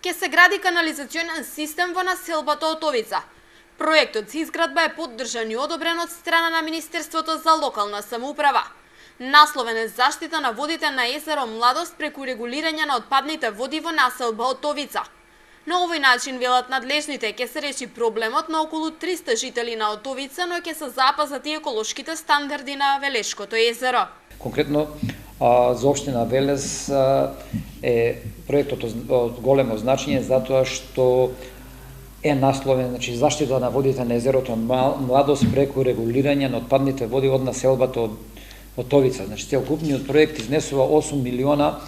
Ке се гради канализационен систем во населбата Отовица. Проектот за изградба е поддржан и одобрен од страна на Министерството за локална самоуправа. Насловен е заштита на водите на езеро Младост преку регулирање на отпадните води во населба Отовица. На овој начин, велат надлежните, ќе се реши проблемот на околу 300 жители на Отовица, но ќе се запазат и еколошките стандарди на Велешкото езеро. Конкретно за општина Велес е проектот од големо значење затоа што е насловен, значи заштита на водите на езерото Младост преку регулирање на отпадните води од населбата Отовица. Значи целокупниот проект изнесува 8 милиона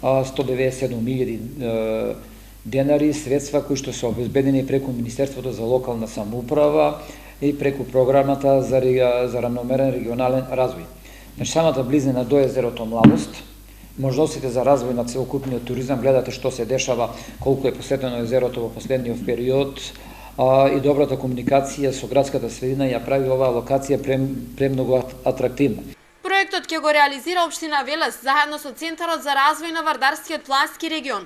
197 илјади денари, средства кои што се обезбедени преку Министерството за локална самоуправа и преку програмата за рамномерен регионален развој. Значи самата близина до езерото Младост, можностите за развој на целокупниот туризам, гледате што се дешава, колку е посетено езерото во последниот период, и добрата комуникација со градската средина ја прави оваа локација премногу атрактивна. Проектот ќе го реализира општина Велес заедно со Центарот за развој на Вардарскиот плански регион.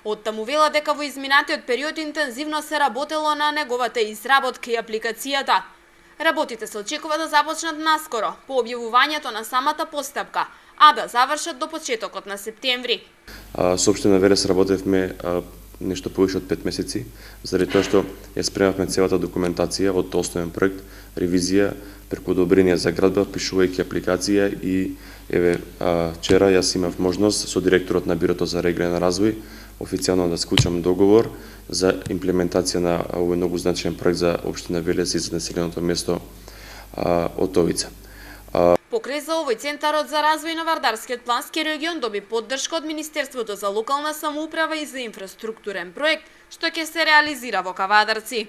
Оттаму вела дека во изминатиот период интензивно се работело на неговата изработка и апликацијата. Работите се очекува да започнат наскоро, по објавувањето на самата постапка, а да завршат до почетокот на септември. Со општина Велес работевме нешто повеќе од 5 месеци, заради тоа што ја спремавме целата документација од основен проект, ревизија, преку одобрение за градба, пишувајќи апликација и вчера јас имав можност со директорот на Бирото за регионален развој официјално да склучам договор за имплементација на овој многу значаен проект за општина Велес и за населеното место Отовица. Покрај за овој Центарот за развој на Вардарскиот плански регион доби поддршка од Министерството за локална самоуправа и за инфраструктурен проект, што ќе се реализира во Кавадарци.